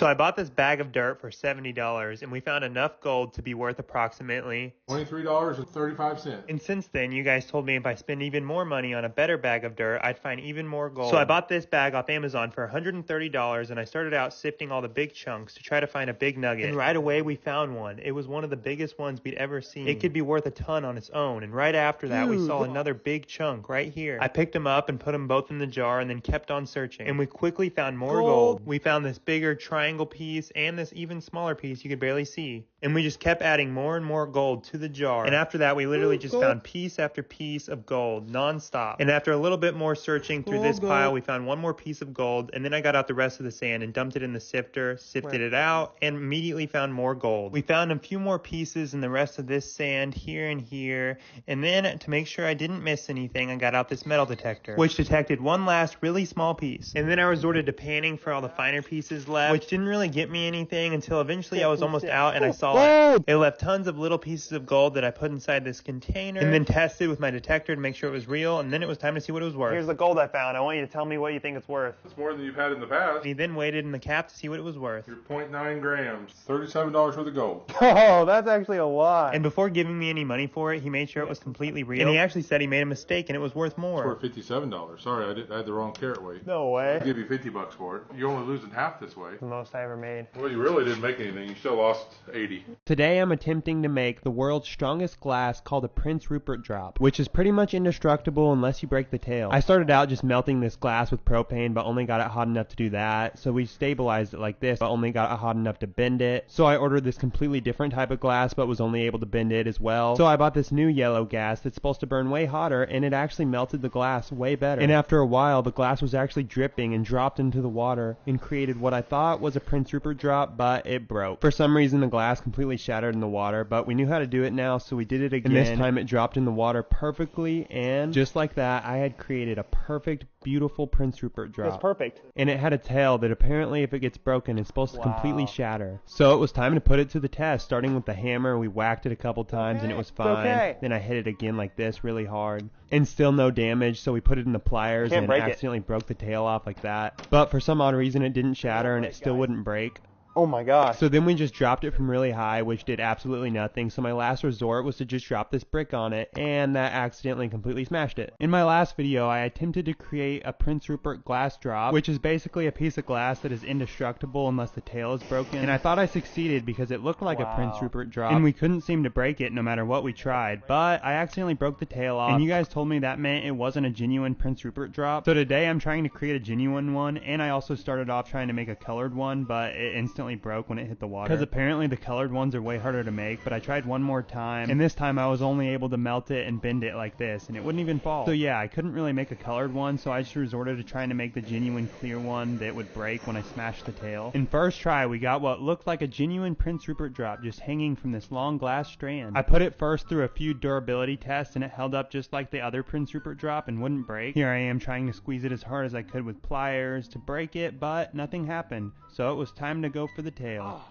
So I bought this bag of dirt for $70, and we found enough gold to be worth approximately $23.35. And since then, you guys told me if I spend even more money on a better bag of dirt, I'd find even more gold. So I bought this bag off Amazon for $130, and I started out sifting all the big chunks to try to find a big nugget. And right away, we found one. It was one of the biggest ones we'd ever seen. It could be worth a ton on its own. And right after that, we saw another big chunk right here. I picked them up and put them both in the jar and then kept on searching. And we quickly found more gold. We found this bigger triangle piece and this even smaller piece you could barely see. And we just kept adding more and more gold to the jar. And after that, we literally just found piece after piece of gold non-stop. And after a little bit more searching through this pile, we found one more piece of gold. And then I got out the rest of the sand and dumped it in the sifter, sifted it out, and immediately found more gold. We found a few more pieces in the rest of this sand here and here. And then to make sure I didn't miss anything, I got out this metal detector, which detected one last really small piece. And then I resorted to panning for all the finer pieces left, which didn't really get me anything until eventually I was almost out and I saw it. It left tons of little pieces of gold that I put inside this container and then tested with my detector to make sure it was real, and then it was time to see what it was worth. Here's the gold I found. I want you to tell me what you think it's worth. It's more than you've had in the past. He then weighed it in the cap to see what it was worth. You're 0.9 grams. $37 worth of gold. Oh, that's actually a lot. And before giving me any money for it, he made sure it was completely real. And he actually said he made a mistake and it was worth more. It's worth $57. Sorry, I had the wrong carat weight. No way. I'll give you $50 for it. You're only losing half this way. The most I ever made. Well, you really didn't make anything. You still lost 80. Today I'm attempting to make the world's strongest glass called a Prince Rupert drop, which is pretty much indestructible unless you break the tail. I started out just melting this glass with propane, but only got it hot enough to do that. So we stabilized it like this, but only got it hot enough to bend it. So I ordered this completely different type of glass, but was only able to bend it as well. So I bought this new yellow gas that's supposed to burn way hotter, and it actually melted the glass way better. And after a while, the glass was actually dripping and dropped into the water and created what I thought was a Prince Rupert drop, but it broke. For some reason, the glass completely shattered in the water, but we knew how to do it now, so we did it again. And this time it dropped in the water perfectly, and just like that, I had created a perfect, beautiful Prince Rupert drop. It's perfect. And it had a tail that apparently, if it gets broken, is supposed to completely shatter. So it was time to put it to the test. Starting with the hammer, we whacked it a couple times and it was fine. Then I hit it again like this, really hard, and still no damage. So we put it in the pliers and accidentally broke the tail off like that. But for some odd reason, it didn't shatter and it still wouldn't break. Oh my gosh. So then we just dropped it from really high, which did absolutely nothing. So my last resort was to just drop this brick on it, and that accidentally completely smashed it. In my last video, I attempted to create a Prince Rupert glass drop, which is basically a piece of glass that is indestructible unless the tail is broken. And I thought I succeeded because it looked like a Prince Rupert drop, and we couldn't seem to break it no matter what we tried. But I accidentally broke the tail off, and you guys told me that meant it wasn't a genuine Prince Rupert drop. So today I'm trying to create a genuine one, and I also started off trying to make a colored one, but it instantly broke when it hit the water. Because apparently the colored ones are way harder to make, but I tried one more time, and this time I was only able to melt it and bend it like this, and it wouldn't even fall. So yeah, I couldn't really make a colored one, so I just resorted to trying to make the genuine clear one that would break when I smashed the tail. In first try, we got what looked like a genuine Prince Rupert drop just hanging from this long glass strand. I put it first through a few durability tests, and it held up just like the other Prince Rupert drop and wouldn't break. Here I am trying to squeeze it as hard as I could with pliers to break it, but nothing happened. So it was time to go for the tail.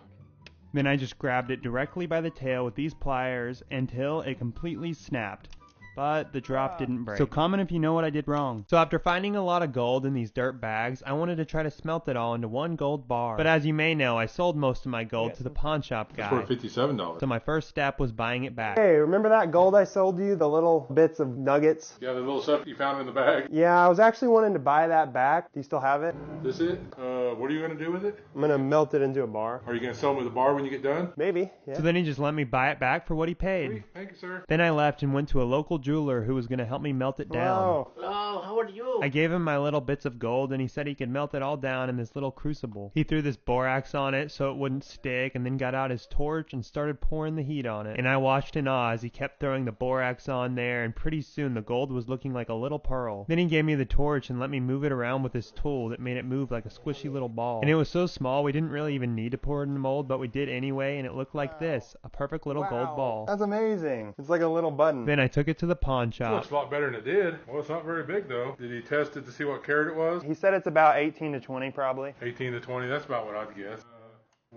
Then I just grabbed it directly by the tail with these pliers until it completely snapped. But the drop didn't break. So comment if you know what I did wrong. So after finding a lot of gold in these dirt bags, I wanted to try to smelt it all into one gold bar. But as you may know, I sold most of my gold to the pawn shop guy. For $57. So my first step was buying it back. Hey, remember that gold I sold you? The little bits of nuggets? Yeah, the little stuff you found in the bag. Yeah, I was actually wanting to buy that back. Do you still have it? This it? What are you going to do with it? I'm going to melt it into a bar. Are you going to sell them with a bar when you get done? Maybe, yeah. So then he just let me buy it back for what he paid. Sweet. Thank you, sir. Then I left and went to a local jeweler who was going to help me melt it down. Wow. Hello, how are you? I gave him my little bits of gold, and he said he could melt it all down in this little crucible. He threw this borax on it so it wouldn't stick, and then got out his torch and started pouring the heat on it. And I watched in awe as he kept throwing the borax on there, and pretty soon the gold was looking like a little pearl. Then he gave me the torch and let me move it around with his tool that made it move like a squishy little ball. And it was so small we didn't really even need to pour it in the mold, but we did anyway, and it looked like this, a perfect little gold ball. That's amazing. It's like a little button. Then I took it to the pawn shop. Looks a lot better than it did. Well, it's not very big though. Did he test it to see what carat it was? He said it's about 18 to 20 probably. 18 to 20, that's about what I'd guess.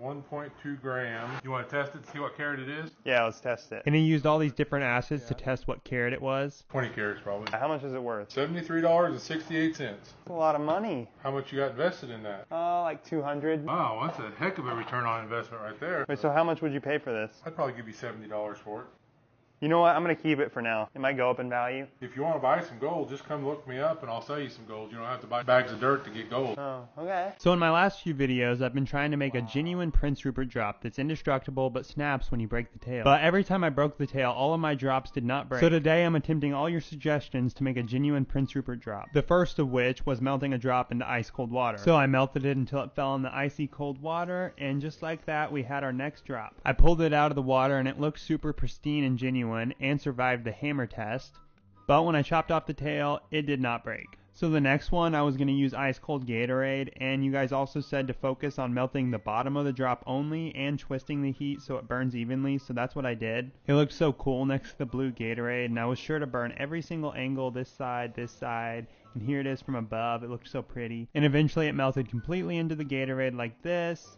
1.2 grams. You want to test it, see what carat it is? Yeah, let's test it. And he used all these different acids to test what carat it was. 20 carats probably. How much is it worth? $73.68. That's a lot of money. How much you got invested in that? Like 200. Wow, that's a heck of a return on investment right there. Wait, so how much would you pay for this? I'd probably give you $70 for it. You know what? I'm going to keep it for now. It might go up in value. If you want to buy some gold, just come look me up and I'll sell you some gold. You don't have to buy bags of dirt to get gold. Oh, okay. So in my last few videos, I've been trying to make a genuine Prince Rupert drop that's indestructible but snaps when you break the tail. But every time I broke the tail, all of my drops did not break. So today I'm attempting all your suggestions to make a genuine Prince Rupert drop. The first of which was melting a drop into ice cold water. So I melted it until it fell in the icy cold water, and just like that, we had our next drop. I pulled it out of the water and it looked super pristine and genuine and survived the hammer test, but when I chopped off the tail, it did not break. So the next one, I was going to use ice cold Gatorade, and you guys also said to focus on melting the bottom of the drop only and twisting the heat so it burns evenly, so that's what I did. It looked so cool next to the blue Gatorade, and I was sure to burn every single angle, this side, and here it is from above. It looked so pretty. And eventually it melted completely into the Gatorade like this.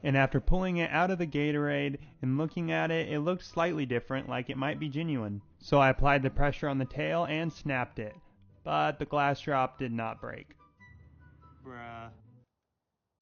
And after pulling it out of the Gatorade and looking at it, it looked slightly different, like it might be genuine. So I applied the pressure on the tail and snapped it. But the glass drop did not break. Bruh.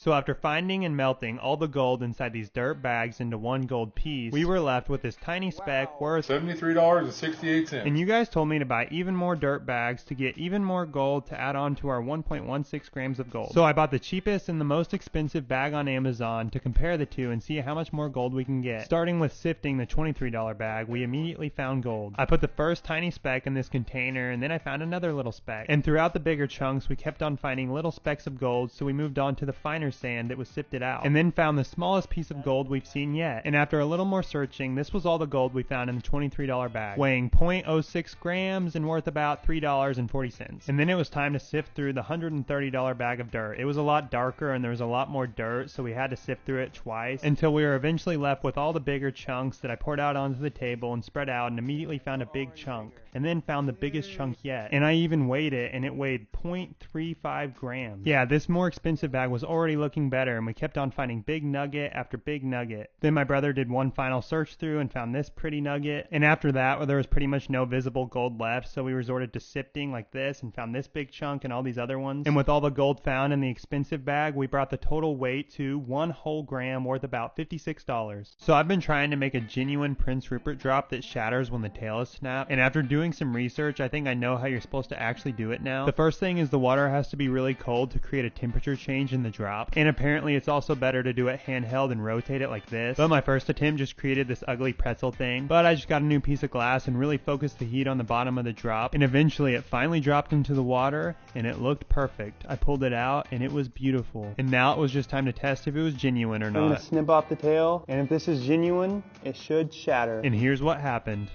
So after finding and melting all the gold inside these dirt bags into one gold piece, we were left with this tiny speck worth $73.68. And you guys told me to buy even more dirt bags to get even more gold to add on to our 1.16 grams of gold. So I bought the cheapest and the most expensive bag on Amazon to compare the two and see how much more gold we can get. Starting with sifting the $23 bag, we immediately found gold. I put the first tiny speck in this container, and then I found another little speck. And throughout the bigger chunks, we kept on finding little specks of gold, so we moved on to the finer sand that was sifted out, and then found the smallest piece of gold we've seen yet. And after a little more searching, this was all the gold we found in the $23 bag, weighing 0.06 grams and worth about $3.40. And then it was time to sift through the $130 bag of dirt. It was a lot darker and there was a lot more dirt, so we had to sift through it twice until we were eventually left with all the bigger chunks that I poured out onto the table and spread out, and immediately found a big chunk, and then found the biggest chunk yet. And I even weighed it, and it weighed 0.35 grams. Yeah, this more expensive bag was already looking better, and we kept on finding big nugget after big nugget. Then my brother did one final search through and found this pretty nugget, and after that there was pretty much no visible gold left, so we resorted to sifting like this and found this big chunk and all these other ones. And with all the gold found in the expensive bag, we brought the total weight to 1 whole gram, worth about $56. So I've been trying to make a genuine Prince Rupert drop that shatters when the tail is snapped, and after doing some research, I think I know how you're supposed to actually do it now. The first thing is the water has to be really cold to create a temperature change in the drop, and apparently it's also better to do it handheld and rotate it like this. But my first attempt just created this ugly pretzel thing, but I just got a new piece of glass and really focused the heat on the bottom of the drop, and eventually it finally dropped into the water and it looked perfect. I pulled it out and it was beautiful, and now it was just time to test if it was genuine or I'm going not. to snip off the tail, and if this is genuine, it should shatter. And here's what happened.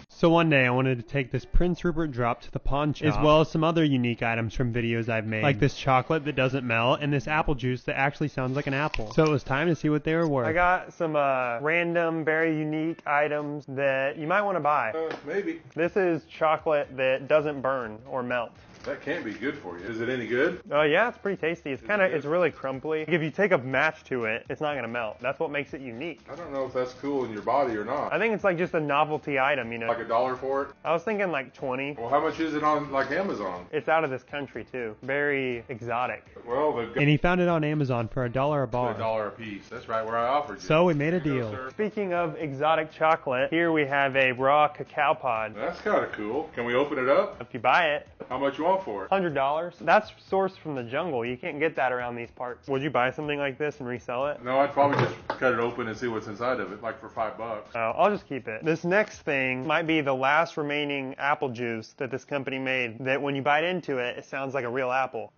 So one day I wanted to take this Prince Rupert drop to the pawn shop, as well as some other unique items from videos I've made, like this chocolate that doesn't melt and this apple juice that actually sounds like an apple. So it was time to see what they were worth. I got some random, very unique items that you might want to buy. Maybe. This is chocolate that doesn't burn or melt. That can't be good for you. Is it any good? Oh yeah, it's pretty tasty. It's really crumbly. If you take a match to it, it's not gonna melt. That's what makes it unique. I don't know if that's cool in your body or not. I think it's like just a novelty item, you know. Like $1 for it? I was thinking like 20. Well, how much is it on like Amazon? It's out of this country too. Very exotic. Well, they've got And he found it on Amazon for $1 a bar. $1 a piece. That's right where I offered you. So we made a Here you go, deal. sir. Speaking of exotic chocolate, here we have a raw cacao pod. That's kind of cool. Can we open it up? If you buy it, How much you want for it? $100. That's sourced from the jungle. You can't get that around these parts. Would you buy something like this and resell it? No, I'd probably just cut it open and see what's inside of it, like for $5. I'll just keep it. This next thing might be the last remaining apple juice that this company made, that when you bite into it, it sounds like a real apple.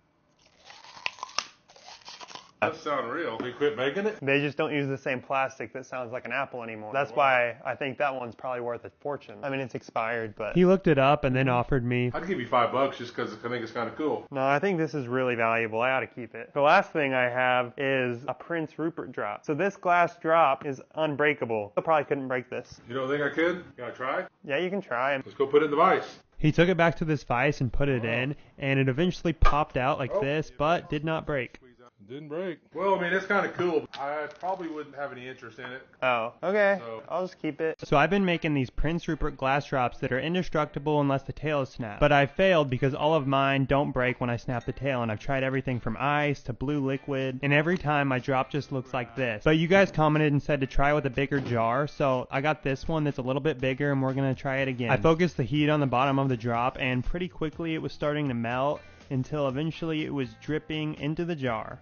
That sound real. We quit making it? They just don't use the same plastic that sounds like an apple anymore. That's why I think that one's probably worth a fortune. I mean, it's expired, but... He looked it up and then offered me. I'd give you $5 just because I think it's kind of cool. No, I think this is really valuable. I ought to keep it. The last thing I have is a Prince Rupert drop. So this glass drop is unbreakable. I probably couldn't break this. You don't think I could? You gotta try? Yeah, you can try. Let's go put it in the vise. He took it back to this vise and put it in, and it eventually popped out like this, but did not break. Didn't break. Well, I mean, it's kind of cool. I probably wouldn't have any interest in it. Oh, okay. So- I'll just keep it. So I've been making these Prince Rupert glass drops that are indestructible unless the tail is snapped. But I failed because all of mine don't break when I snap the tail, and I've tried everything from ice to blue liquid, and every time my drop just looks like this. But you guys commented and said to try with a bigger jar, so I got this one that's a little bit bigger, and we're gonna try it again. I focused the heat on the bottom of the drop, and pretty quickly it was starting to melt until eventually it was dripping into the jar.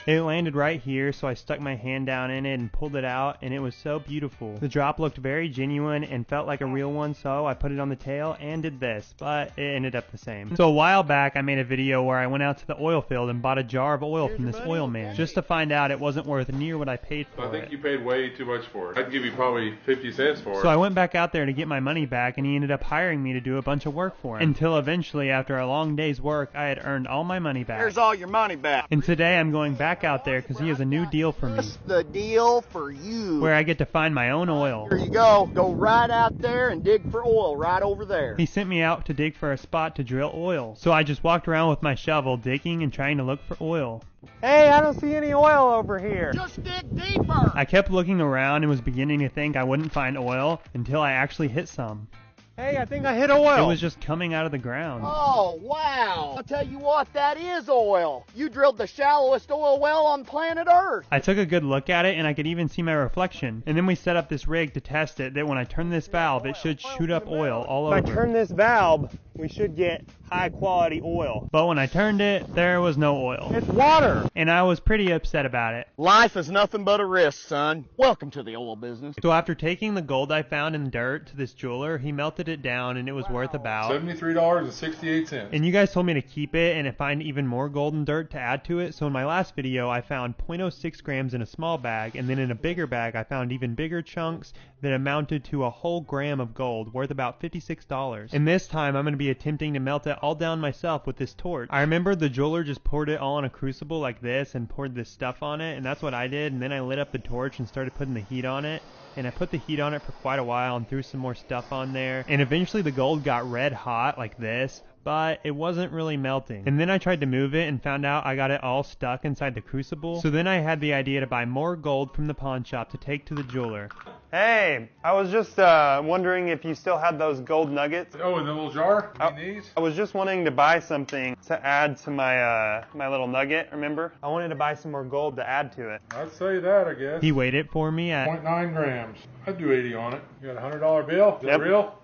It landed right here, so I stuck my hand down in it and pulled it out, and it was so beautiful. The drop looked very genuine and felt like a real one, so I put it on the tail and did this, but it ended up the same. So a while back, I made a video where I went out to the oil field and bought a jar of oil from this oil man, just to find out it wasn't worth near what I paid for it. I think you paid way too much for it. I'd give you probably 50 cents for it. So I went back out there to get my money back, and he ended up hiring me to do a bunch of work for him. Until eventually, after a long day's work, I had earned all my money back. Here's all your money back. And today I'm going back out there because he has a new deal for me, What's the deal for you? where I get to find my own oil. Here you go. Go right out there and dig for oil right over there. He sent me out to dig for a spot to drill oil. So I just walked around with my shovel digging and trying to look for oil. Hey, I don't see any oil over here. Just dig deeper. I kept looking around and was beginning to think I wouldn't find oil until I actually hit some. Hey, I think I hit oil. It was just coming out of the ground. Oh, wow. I'll tell you what, that is oil. You drilled the shallowest oil well on planet Earth. I took a good look at it and I could even see my reflection. And then we set up this rig to test it that when I turn this valve, it should shoot up oil all over. If I turn this valve, we should get high quality oil. But when I turned it, there was no oil. It's water. And I was pretty upset about it. Life is nothing but a risk, son. Welcome to the oil business. So after taking the gold I found in the dirt to this jeweler, he melted it down and it was worth about $73.68. And you guys told me to keep it and to find even more gold and dirt to add to it. So in my last video, I found 0.06 grams in a small bag, and then in a bigger bag, I found even bigger chunks that amounted to a whole gram of gold, worth about $56. And this time, I'm going to be attempting to melt it all down myself with this torch. I remember the jeweler just poured it all in a crucible like this and poured this stuff on it, and that's what I did. And then I lit up the torch and started putting the heat on it. And I put the heat on it for quite a while and threw some more stuff on there. And eventually the gold got red hot like this, but it wasn't really melting. And then I tried to move it and found out I got it all stuck inside the crucible. So then I had the idea to buy more gold from the pawn shop to take to the jeweler. Hey, I was just wondering if you still had those gold nuggets. Oh, in the little jar? You need these? I was just wanting to buy something to add to my my little nugget, remember? I wanted to buy some more gold to add to it. I'd say that, I guess. He weighed it for me at 0.9 grams. I'd do 80 on it. You got a $100 bill? Is that Yep. real?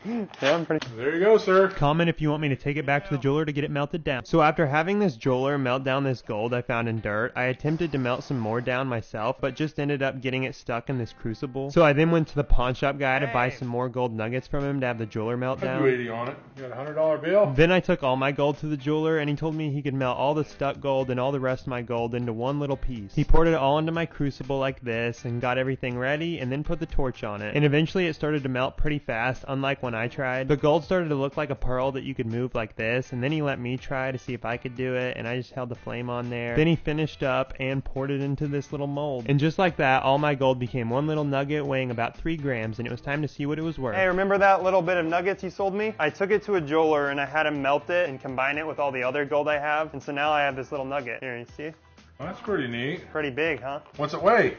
Yeah, I'm pretty... There you go, sir. comment if you want me to take it back to the jeweler to get it melted down. So after having this jeweler melt down this gold I found in dirt, I attempted to melt some more down myself, but just ended up getting it stuck in this crucible. So I then went to the pawn shop guy to buy some more gold nuggets from him to have the jeweler melt I'd do down. 80 on it. You got a $100 bill? Then I took all my gold to the jeweler, and he told me he could melt all the stuck gold and all the rest of my gold into one little piece. He poured it all into my crucible like this and got everything ready and then put the torch on it. And eventually it started to melt pretty fast, unlike when I tried. The gold started to look like a pearl that you could move like this, and then he let me try to see if I could do it, and I just held the flame on there. Then he finished up and poured it into this little mold. And just like that, all my gold became one little nugget weighing about 3 grams, and it was time to see what it was worth. Hey, remember that little bit of nuggets you sold me? I took it to a jeweler and I had him melt it and combine it with all the other gold I have, and so now I have this little nugget. Here, you see? Well, that's pretty neat. Pretty big, huh? What's it weigh?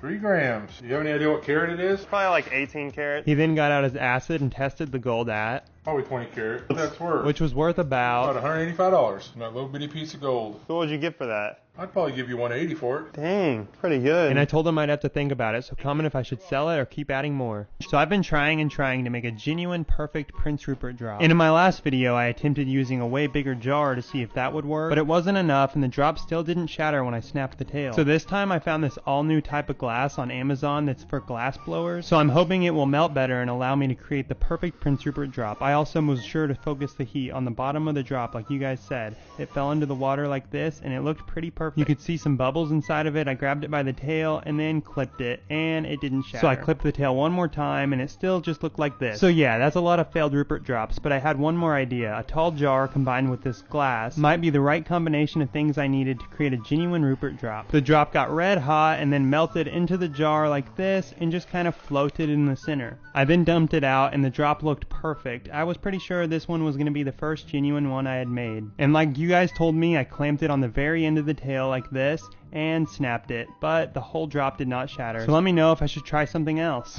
3 grams. You have any idea what carat it is? Probably like 18 carats. He then got out his acid and tested the gold at, Probably 20 carat. What that's worth? which was worth About about $185. That little bitty piece of gold. So what would you get for that? I'd probably give you 180 for it. Dang, pretty good. and I told him I'd have to think about it, so comment if I should sell it or keep adding more. So I've been trying and trying to make a genuine perfect Prince Rupert drop. And in my last video I attempted using a way bigger jar to see if that would work, but it wasn't enough and the drop still didn't shatter when I snapped the tail. So this time I found this all new type of glass on Amazon that's for glass blowers, so I'm hoping it will melt better and allow me to create the perfect Prince Rupert drop. I also was sure to focus the heat on the bottom of the drop like you guys said. It fell into the water like this and it looked pretty perfect. You could see some bubbles inside of it. I grabbed it by the tail and then clipped it and it didn't shatter. So I clipped the tail one more time and it still just looked like this. So yeah, that's a lot of failed Rupert drops, but I had one more idea. A tall jar combined with this glass might be the right combination of things I needed to create a genuine Rupert drop. The drop got red hot and then melted into the jar like this and just kind of floated in the center. I then dumped it out and the drop looked perfect. I was pretty sure this one was going to be the first genuine one I had made. And like you guys told me, I clamped it on the very end of the tail like this and snapped it, but the whole drop did not shatter. So let me know if I should try something else.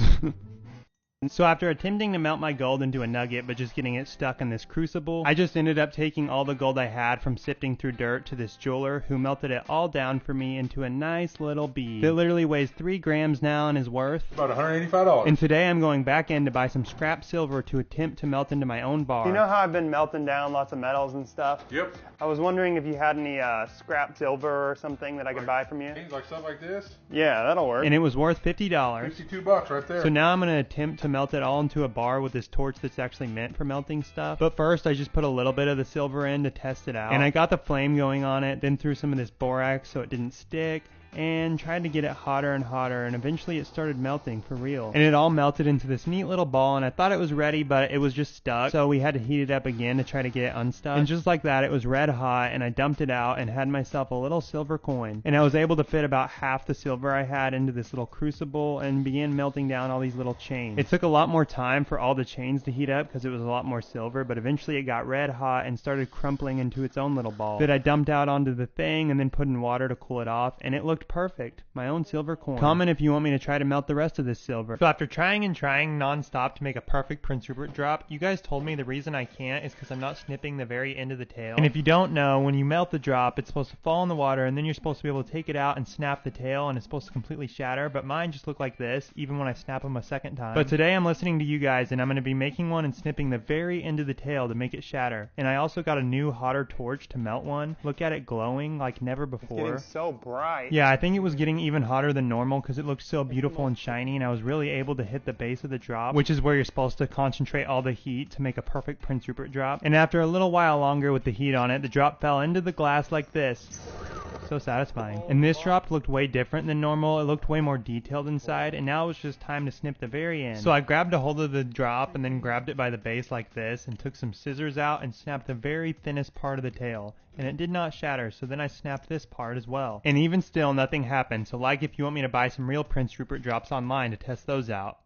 So after attempting to melt my gold into a nugget but just getting it stuck in this crucible, I just ended up taking all the gold I had from sifting through dirt to this jeweler who melted it all down for me into a nice little bead that literally weighs 3 grams now and is worth about $185. And today I'm going back in to buy some scrap silver to attempt to melt into my own bar. You know how I've been melting down lots of metals and stuff? Yep. I was wondering if you had any scrap silver or something that I could buy from you. Like stuff like this? Yeah, that'll work. And it was worth $50. $52 right there. So now I'm going to attempt to melt it all into a bar with this torch that's actually meant for melting stuff. But first I just put a little bit of the silver in to test it out. And I got the flame going on it, then threw some of this borax so it didn't stick, and tried to get it hotter and hotter, and eventually it started melting for real. And it all melted into this neat little ball, and I thought it was ready, but it was just stuck, so we had to heat it up again to try to get it unstuck. And just like that, it was red hot, and I dumped it out and had myself a little silver coin. And I was able to fit about half the silver I had into this little crucible and began melting down all these little chains. It took a lot more time for all the chains to heat up because it was a lot more silver, but eventually it got red hot and started crumpling into its own little ball that I dumped out onto the thing and then put in water to cool it off, and it looked perfect. My own silver coin. Comment if you want me to try to melt the rest of this silver. So after trying and trying non-stop to make a perfect Prince Rupert drop, you guys told me the reason I can't is because I'm not snipping the very end of the tail. And if you don't know, when you melt the drop, it's supposed to fall in the water and then you're supposed to be able to take it out and snap the tail, and it's supposed to completely shatter, but mine just look like this even when I snap them a second time. But today I'm listening to you guys and I'm going to be making one and snipping the very end of the tail to make it shatter. And I also got a new hotter torch to melt one. Look at it glowing like never before. It's getting so bright. Yeah, I think it was getting even hotter than normal because it looked so beautiful and shiny, and I was really able to hit the base of the drop, which is where you're supposed to concentrate all the heat to make a perfect Prince Rupert drop. And after a little while longer with the heat on it, the drop fell into the glass like this. So satisfying. And this drop looked way different than normal. It looked way more detailed inside, and now it was just time to snip the very end. So I grabbed a hold of the drop and then grabbed it by the base like this and took some scissors out and snapped the very thinnest part of the tail. And it did not shatter, so then I snapped this part as well. And even still, nothing happened, so like if you want me to buy some real Prince Rupert drops online to test those out.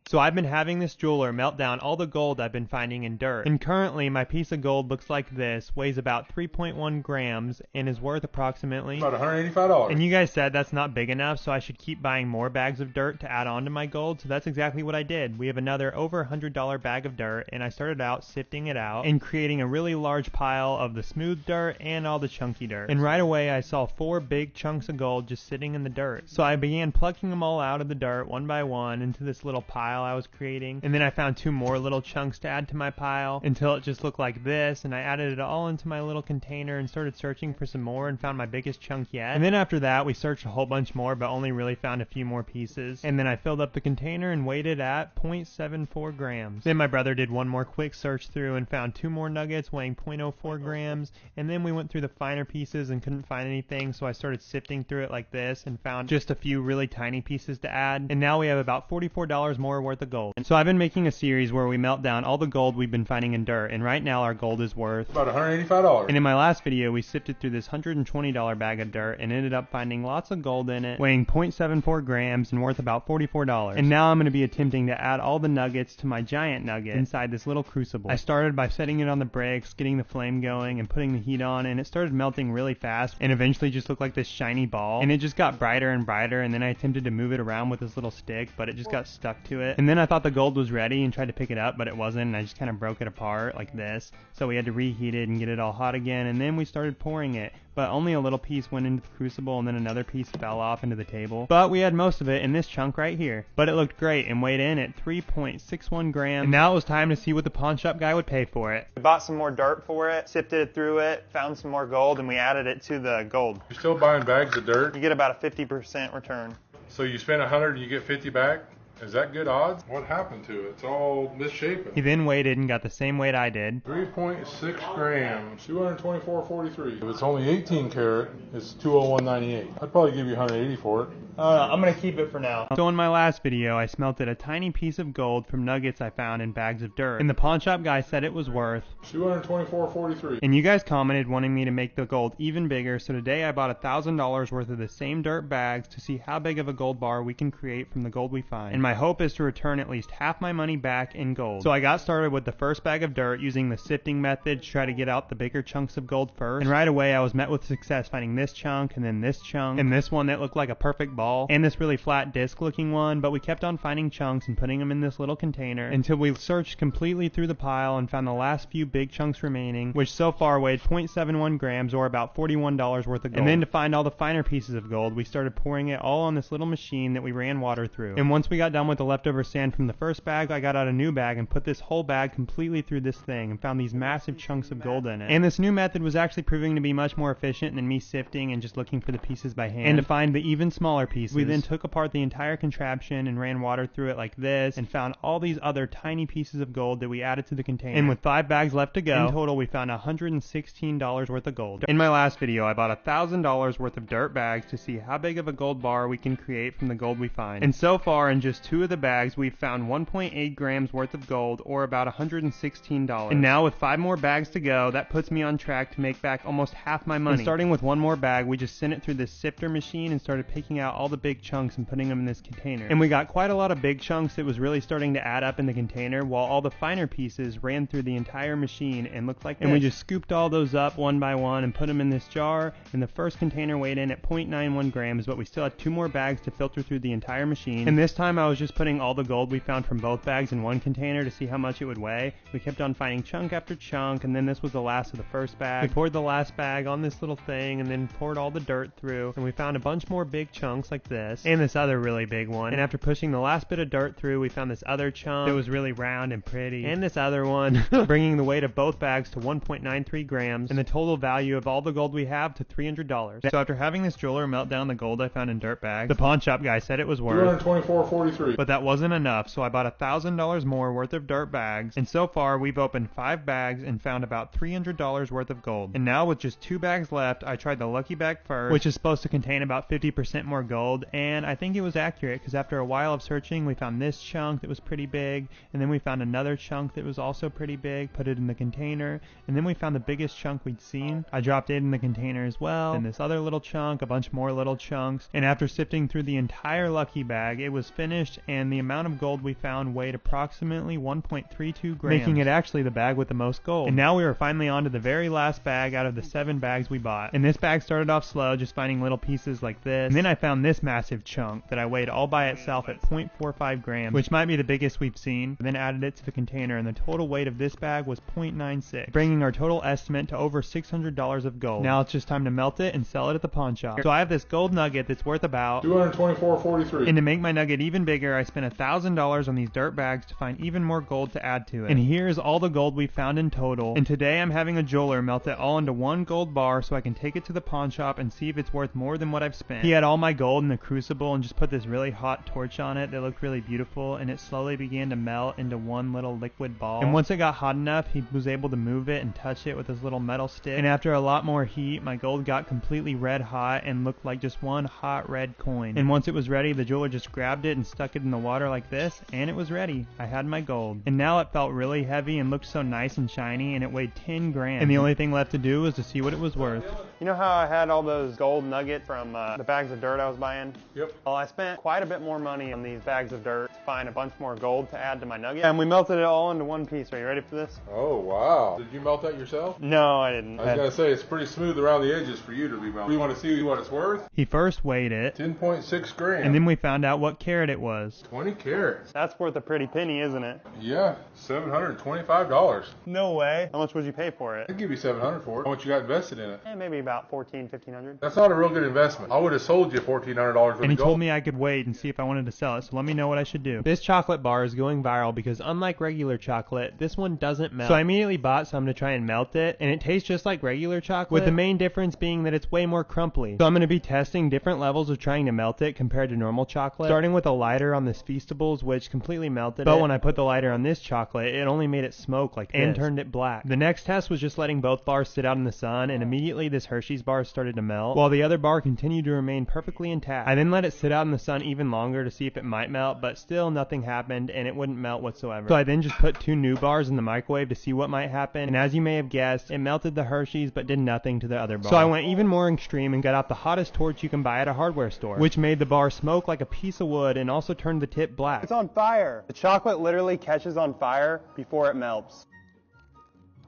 So I've been having this jeweler melt down all the gold I've been finding in dirt. And currently my piece of gold looks like this, weighs about 3.1 grams, and is worth approximately about $185. And you guys said that's not big enough, so I should keep buying more bags of dirt to add on to my gold, so that's exactly what I did. We have another over $100 bag of dirt, and I started out sifting it out and creating a really large pile of the smooth dirt and all the chunky dirt. And right away I saw 4 big chunks of gold just sitting in the dirt. So I began plucking them all out of the dirt one by one into this little pile I was creating, and then I found 2 more little chunks to add to my pile until it just looked like this, and I added it all into my little container and started searching for some more and found my biggest chunk yet. And then after that we searched a whole bunch more but only really found a few more pieces, and then I filled up the container and weighed it at 0.74 grams. Then my brother did one more quick search through and found 2 more nuggets weighing 0.04 grams, and then we went through the finer pieces and couldn't find anything, so I started sifting through it like this and found just a few really tiny pieces to add, and now we have about $44 more worth of gold. And so I've been making a series where we melt down all the gold we've been finding in dirt, and right now our gold is worth about $185. And in my last video we sifted through this $120 bag of dirt and ended up finding lots of gold in it, weighing 0.74 grams and worth about $44. And now I'm going to be attempting to add all the nuggets to my giant nugget inside this little crucible. I started by setting it on the bricks, getting the flame going, and putting the heat on, and it started melting really fast and eventually just looked like this shiny ball, and it just got brighter and brighter, and then I attempted to move it around with this little stick, but it just got stuck to it. And then I thought the gold was ready and tried to pick it up, but it wasn't, and I just kind of broke it apart like this. So we had to reheat it and get it all hot again, and then we started pouring it, but only a little piece went into the crucible and then another piece fell off into the table. But we had most of it in this chunk right here. But it looked great and weighed in at 3.61 grams. And now it was time to see what the pawn shop guy would pay for it. We bought some more dirt for it, sifted it through it, found some more gold, and we added it to the gold. You're still buying bags of dirt? You get about a 50% return. So you spend 100 and you get 50 back? Is that good odds? What happened to it? It's all misshapen. He then weighed and got the same weight I did. 3.6 grams, 224.43. If it's only 18 karat, it's 201.98. I'd probably give you 180 for it. I'm going to keep it for now. So in my last video, I smelted a tiny piece of gold from nuggets I found in bags of dirt, and the pawn shop guy said it was worth 224.43. And you guys commented wanting me to make the gold even bigger, so today I bought $1,000 worth of the same dirt bags to see how big of a gold bar we can create from the gold we find. And my hope is to return at least half my money back in gold. So I got started with the first bag of dirt using the sifting method to try to get out the bigger chunks of gold first, and right away I was met with success finding this chunk, and then this chunk, and this one that looked like a perfect ball, and this really flat disc looking one, but we kept on finding chunks and putting them in this little container until we searched completely through the pile and found the last few big chunks remaining, which so far weighed 0.71 grams or about $41 worth of gold. And then to find all the finer pieces of gold, we started pouring it all on this little machine that we ran water through. And once we got done with the leftover sand from the first bag, I got out a new bag and put this whole bag completely through this thing and found these massive chunks of gold in it. And this new method was actually proving to be much more efficient than me sifting and just looking for the pieces by hand. And to find the even smaller pieces, we then took apart the entire contraption and ran water through it like this and found all these other tiny pieces of gold that we added to the container. And with 5 bags left to go, in total we found $116 worth of gold. In my last video, I bought $1,000 worth of dirt bags to see how big of a gold bar we can create from the gold we find. And so far, in just 2 of the bags, we've found 1.8 grams worth of gold, or about $116. And now with 5 more bags to go, that puts me on track to make back almost half my money. And starting with 1 more bag, we just sent it through this sifter machine and started picking out all the big chunks and putting them in this container. And we got quite a lot of big chunks that was really starting to add up in the container, while all the finer pieces ran through the entire machine and looked like this. And we just scooped all those up one by one and put them in this jar, and the first container weighed in at 0.91 grams, but we still had 2 more bags to filter through the entire machine. And this time I was just putting all the gold we found from both bags in one container to see how much it would weigh. We kept on finding chunk after chunk, and then this was the last of the first bag. We poured the last bag on this little thing and then poured all the dirt through, and we found a bunch more big chunks like this, and this other really big one. And after pushing the last bit of dirt through, we found this other chunk that was really round and pretty, and this other one, bringing the weight of both bags to 1.93 grams, and the total value of all the gold we have to $300. So after having this jeweler melt down the gold I found in dirt bags, the pawn shop guy said it was worth $224.43. but that wasn't enough, so I bought $1,000 more worth of dirt bags, and so far we've opened 5 bags and found about $300 worth of gold. And now with just 2 bags left, I tried the lucky bag first, which is supposed to contain about 50% more gold, and I think it was accurate, because after a while of searching, we found this chunk that was pretty big, and then we found another chunk that was also pretty big, put it in the container, and then we found the biggest chunk we'd seen. I dropped it in the container as well, and this other little chunk, a bunch more little chunks, and after sifting through the entire lucky bag, it was finished, and the amount of gold we found weighed approximately 1.32 grams, making it actually the bag with the most gold. And now we were finally on to the very last bag out of the 7 bags we bought. And this bag started off slow, just finding little pieces like this, and then I found this massive chunk that I weighed all by itself at 0.45 grams, which might be the biggest we've seen, then added it to the container, and the total weight of this bag was 0.96, bringing our total estimate to over $600 of gold. Now it's just time to melt it and sell it at the pawn shop. So I have this gold nugget that's worth about $224.43. And to make my nugget even bigger, I spent $1,000 on these dirt bags to find even more gold to add to it. And here's all the gold we found in total. And today I'm having a jeweler melt it all into one gold bar so I can take it to the pawn shop and see if it's worth more than what I've spent. He had all my gold in the crucible and just put this really hot torch on it that looked really beautiful, and it slowly began to melt into one little liquid ball. And once it got hot enough, he was able to move it and touch it with his little metal stick. And after a lot more heat, my gold got completely red hot and looked like just one hot red coin. And once it was ready, the jeweler just grabbed it and stuck it in the water like this, and it was ready. I had my gold. And now it felt really heavy and looked so nice and shiny, and it weighed 10 grams. And the only thing left to do was to see what it was worth. You know how I had all those gold nuggets from the bags of dirt I was buying? Yep. Well, I spent quite a bit more money on these bags of dirt to find a bunch more gold to add to my nugget. And we melted it all into one piece. Are you ready for this? Oh, wow. Did you melt that yourself? No, I didn't. I was going to say, it's pretty smooth around the edges for you to be melted. We want to see what it's worth? He first weighed it, 10.6 grams. and then we found out what carat it was. 20 carats. That's worth a pretty penny, isn't it? Yeah, $725. No way. How much would you pay for it? I'd give you $700 for it. How much you got invested in it? Maybe about $1,400-$1,500. That's not a real good investment. I would have sold you $1,400 worth And he of gold. told me I could wait and see if I wanted to sell it, so let me know what I should do. This chocolate bar is going viral because unlike regular chocolate, this one doesn't melt. So I immediately bought some to try and melt it, and it tastes just like regular chocolate, with the main difference being that it's way more crumply. So I'm going to be testing different levels of trying to melt it compared to normal chocolate, starting with a lighter on this Feastables, which completely melted it. But when I put the lighter on this chocolate, it only made it smoke like this and turned it black. The next test was just letting both bars sit out in the sun, and immediately this Hershey's bars started to melt, while the other bar continued to remain perfectly intact. I then let it sit out in the sun even longer to see if it might melt, but still nothing happened and it wouldn't melt whatsoever. So I then just put 2 new bars in the microwave to see what might happen, and as you may have guessed, it melted the Hershey's but did nothing to the other bar. So I went even more extreme and got out the hottest torch you can buy at a hardware store, which made the bar smoke like a piece of wood and also turned the tip black. It's on fire. The chocolate literally catches on fire before it melts.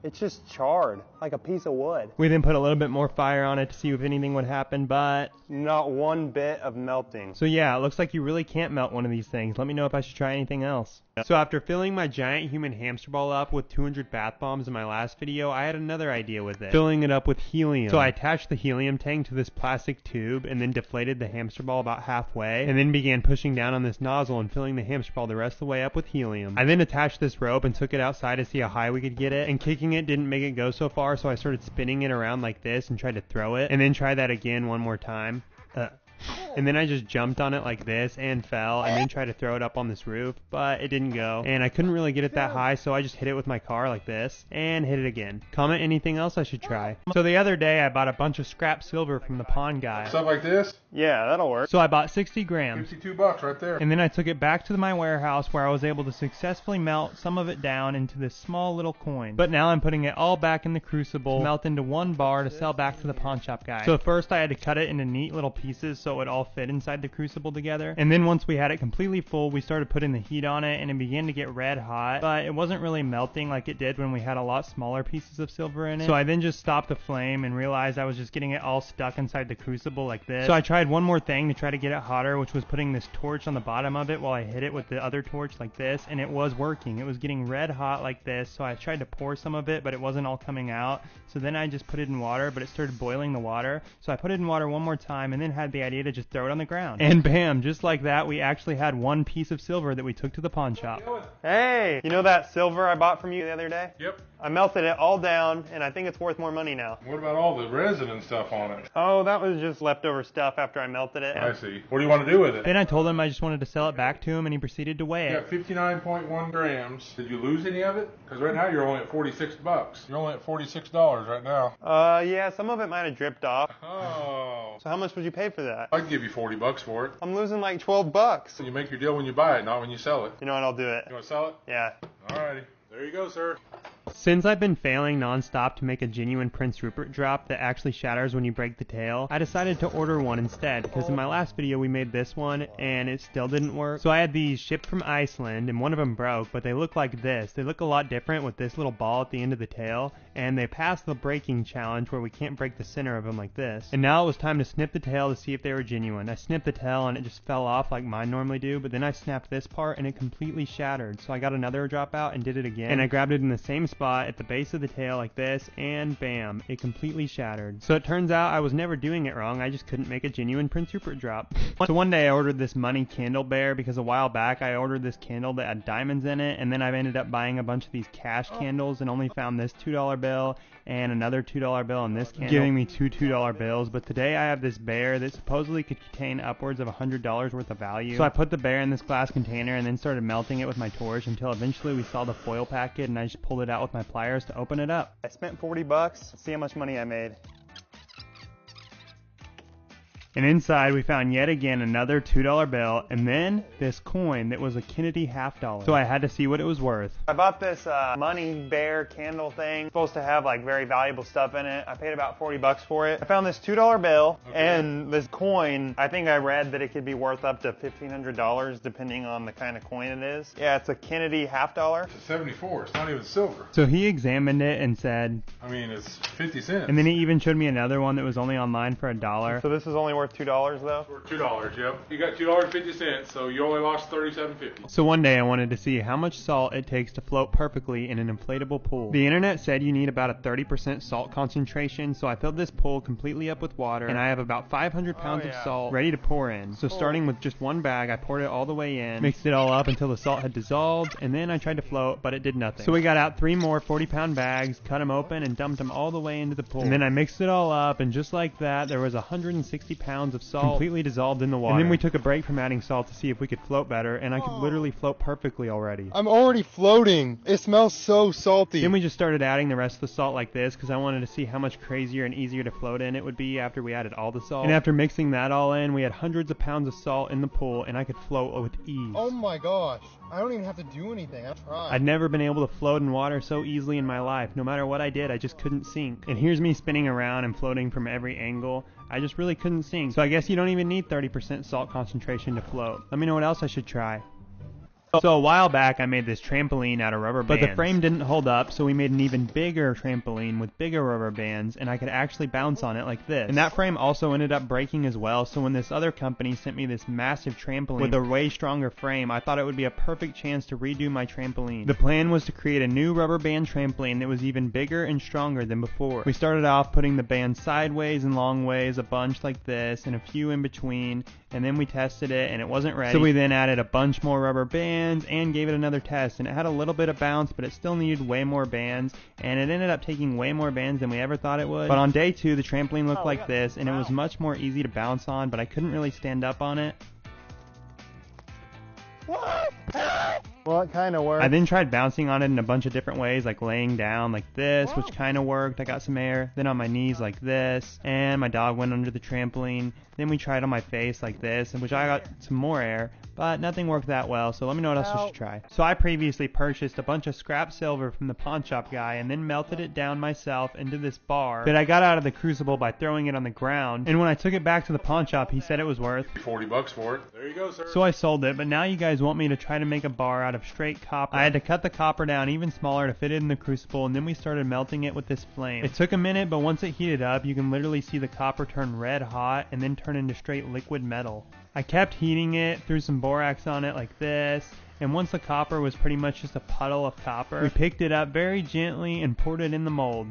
It's just charred, like a piece of wood. We then put a little bit more fire on it to see if anything would happen, but not one bit of melting. So yeah, it looks like you really can't melt one of these things. Let me know if I should try anything else. So after filling my giant human hamster ball up with 200 bath bombs in my last video, I had another idea with it. Filling it up with helium. So I attached the helium tank to this plastic tube and then deflated the hamster ball about halfway and then began pushing down on this nozzle and filling the hamster ball the rest of the way up with helium. I then attached this rope and took it outside to see how high we could get it, and kicking it didn't make it go so far, so I started spinning it around like this and tried to throw it, and then try that again one more time. And then I just jumped on it like this and fell, and then tried to throw it up on this roof, but it didn't go, and I couldn't really get it that high, so I just hit it with my car like this and hit it again. Comment anything else I should try. So the other day I bought a bunch of scrap silver from the pawn guy. Stuff like this? Yeah, that'll work. So I bought 60 grams. $52 right there. And then I took it back to my warehouse where I was able to successfully melt some of it down into this small little coin. But now I'm putting it all back in the crucible to melt into 1 bar to sell back to the pawn shop guy. So first I had to cut it into neat little pieces so it would all fit inside the crucible together. And then once we had it completely full, we started putting the heat on it and it began to get red hot, but it wasn't really melting like it did when we had a lot smaller pieces of silver in it. So I then just stopped the flame and realized I was just getting it all stuck inside the crucible like this. So I tried one more thing to try to get it hotter, which was putting this torch on the bottom of it while I hit it with the other torch like this, and it was working. It was getting red hot like this, so I tried to pour some of it, but it wasn't all coming out. So then I just put it in water, but it started boiling the water. So I put it in water one more time and then had the idea to just throw it on the ground. And bam, just like that, we actually had 1 piece of silver that we took to the pawn shop. Hey, you know that silver I bought from you the other day? Yep. I melted it all down, and I think it's worth more money now. What about all the resin and stuff on it? Oh, that was just leftover stuff after I melted it. I see. What do you want to do with it? Then I told him I just wanted to sell it back to him, and he proceeded to weigh You it. got 59.1 grams. Did you lose any of it? Because right now you're only at $46. You're only at $46 right now. Yeah, some of it might have dripped off. Oh. So how much would you pay for that? I'd give you $40 for it. I'm losing like $12. So you make your deal when you buy it, not when you sell it. You know what, I'll do it. You want to sell it? Yeah. Alrighty. There you go, sir. Since I've been failing nonstop to make a genuine Prince Rupert drop that actually shatters when you break the tail, I decided to order one instead, because in my last video we made this one and it still didn't work. So I had these shipped from Iceland and one of them broke, but they look like this. They look a lot different with this little ball at the end of the tail, and they passed the breaking challenge where we can't break the center of them like this. And now it was time to snip the tail to see if they were genuine. I snipped the tail and it just fell off like mine normally do, but then I snapped this part and it completely shattered. So I got another drop out and did it again, and I grabbed it in the same spot at the base of the tail like this, and bam, it completely shattered. So it turns out I was never doing it wrong, I just couldn't make a genuine Prince Rupert drop. So one day I ordered this money candle bear because a while back I ordered this candle that had diamonds in it, and then I ended up buying a bunch of these cash candles and only found this $2 bill and another $2 bill and this candle, giving me 2 $2 bills. But today I have this bear that supposedly could contain upwards of $100 worth of value. So I put the bear in this glass container and then started melting it with my torch until eventually we saw the foil packet, and I just pulled it out with my pliers to open it up. I spent $40. Let's see how much money I made. And inside we found yet again another $2 bill, and then this coin that was a Kennedy $50. So I had to see what it was worth. I bought this money bear candle thing. It's supposed to have like very valuable stuff in it. I paid about $40 for it. I found this $2 bill and this coin. I think I read that it could be worth up to $1,500 depending on the kind of coin it is. Yeah, it's a Kennedy $50. It's a 74. It's not even silver. So he examined it and said, I mean, it's 50 cents. and then he even showed me another one that was only online for $1. So this is only worth $2 though? For $2, yep. You got $2.50, so you only lost $37.50. So one day I wanted to see how much salt it takes to float perfectly in an inflatable pool. The internet said you need about a 30% salt concentration, so I filled this pool completely up with water, and I have about 500 pounds of salt ready to pour in. So starting with just one bag, I poured it all the way in, mixed it all up until the salt had dissolved, and then I tried to float, but it did nothing. So we got out 3 more 40-pound bags, cut them open, and dumped them all the way into the pool. And then I mixed it all up, and just like that, there was 160 pounds pounds of salt completely dissolved in the water. And then we took a break from adding salt to see if we could float better, and I could literally float perfectly already. I'm already floating. It smells so salty. Then we just started adding the rest of the salt like this because I wanted to see how much crazier and easier to float in it would be after we added all the salt. And after mixing that all in, we had hundreds of pounds of salt in the pool, and I could float with ease. Oh my gosh. I don't even have to do anything. I tried. I'd never been able to float in water so easily in my life. No matter what I did, I just couldn't sink. And here's me spinning around and floating from every angle. I just really couldn't sink. So I guess you don't even need 30% salt concentration to float. Let me know what else I should try. So a while back I made this trampoline out of rubber bands, but the frame didn't hold up, so we made an even bigger trampoline with bigger rubber bands, and I could actually bounce on it like this. And that frame also ended up breaking as well, so when this other company sent me this massive trampoline with a way stronger frame, I thought it would be a perfect chance to redo my trampoline. The plan was to create a new rubber band trampoline that was even bigger and stronger than before. We started off putting the band sideways and long ways, a bunch like this, and a few in between, and then we tested it and it wasn't ready. So we then added a bunch more rubber bands and gave it another test, and it had a little bit of bounce, but it still needed way more bands, and it ended up taking way more bands than we ever thought it would. But on day 2, the trampoline looked like this, and it was much more easy to bounce on, but I couldn't really stand up on it. Well, it kind of worked. I then tried bouncing on it in a bunch of different ways, like laying down like this, which kind of worked. I got some air. Then on my knees like this, and my dog went under the trampoline. Then we tried on my face like this, in which I got some more air, but nothing worked that well, so let me know what else we should try. So I previously purchased a bunch of scrap silver from the pawn shop guy and then melted it down myself into this bar that I got out of the crucible by throwing it on the ground. And when I took it back to the pawn shop, he said it was worth $40 for it. There you go, sir. So I sold it, but now you guys want me to try to make a bar out of straight copper. I had to cut the copper down even smaller to fit it in the crucible, and then we started melting it with this flame. It took a minute, but once it heated up, you can literally see the copper turn red hot and then turn into straight liquid metal. I kept heating it, threw some borax on it like this, and once the copper was pretty much just a puddle of copper, we picked it up very gently and poured it in the mold.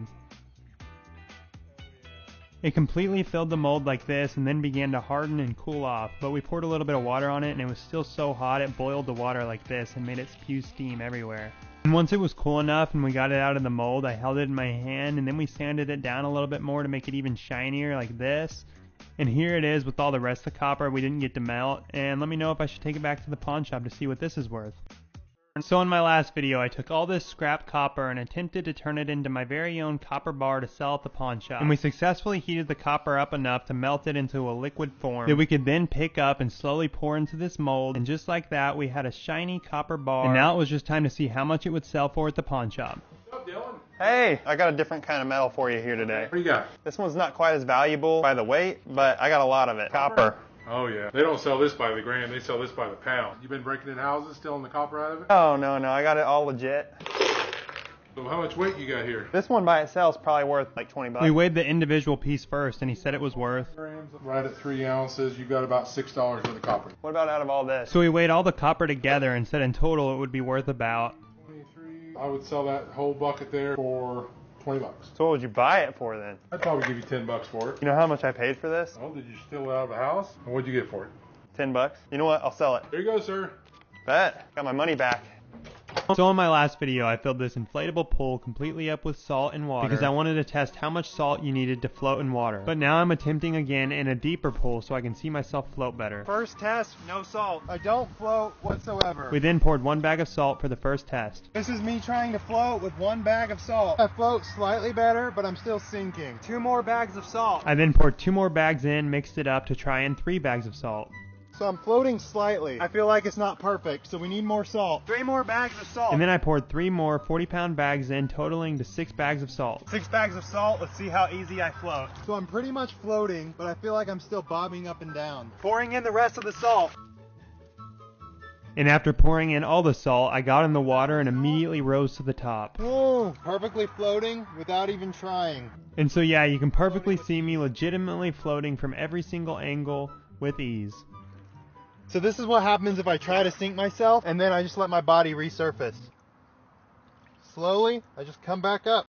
It completely filled the mold like this and then began to harden and cool off, but we poured a little bit of water on it and it was still so hot it boiled the water like this and made it spew steam everywhere. And once it was cool enough and we got it out of the mold, I held it in my hand and then we sanded it down a little bit more to make it even shinier like this. And here it is with all the rest of the copper we didn't get to melt, and let me know if I should take it back to the pawn shop to see what this is worth. So in my last video, I took all this scrap copper and attempted to turn it into my very own copper bar to sell at the pawn shop. And we successfully heated the copper up enough to melt it into a liquid form that we could then pick up and slowly pour into this mold. And just like that, we had a shiny copper bar. And now it was just time to see how much it would sell for at the pawn shop. What's up, Dylan? Hey, I got a different kind of metal for you here today. What do you got? This one's not quite as valuable by the weight, but I got a lot of it. Copper. Oh, yeah. They don't sell this by the gram. They sell this by the pound. You been breaking in houses, stealing the copper out of it? Oh, no, I got it all legit. So how much weight you got here? This one by itself is probably worth like 20 bucks. We weighed the individual piece first, and he said it was worth. Grams, right at 3 ounces, you got about $6 worth of copper. What about out of all this? So we weighed all the copper together and said in total it would be worth about 23. I would sell that whole bucket there for 20 bucks. So what would you buy it for then? I'd probably give you 10 bucks for it. You know how much I paid for this? Oh, did you steal it out of the house? And what'd you get for it? 10 bucks. You know what? I'll sell it. There you go, sir. Bet. Got my money back. So in my last video, I filled this inflatable pool completely up with salt and water because I wanted to test how much salt you needed to float in water. But now I'm attempting again in a deeper pool so I can see myself float better. First test, no salt. I don't float whatsoever. We then poured 1 bag of salt for the first test. This is me trying to float with 1 bag of salt. I float slightly better, but I'm still sinking. 2 more bags of salt. I then poured 2 more bags in, mixed it up to try in 3 bags of salt. So I'm floating slightly. I feel like it's not perfect, so we need more salt. 3 more bags of salt. And then I poured 3 more 40-pound bags in, totaling to 6 bags of salt. 6 bags of salt. Let's see how easy I float. So I'm pretty much floating, but I feel like I'm still bobbing up and down. Pouring in the rest of the salt. And after pouring in all the salt, I got in the water and immediately rose to the top. Oh, perfectly floating without even trying. And so yeah, you can perfectly see me legitimately floating from every single angle with ease. So this is what happens if I try to sink myself and then I just let my body resurface. Slowly, I just come back up.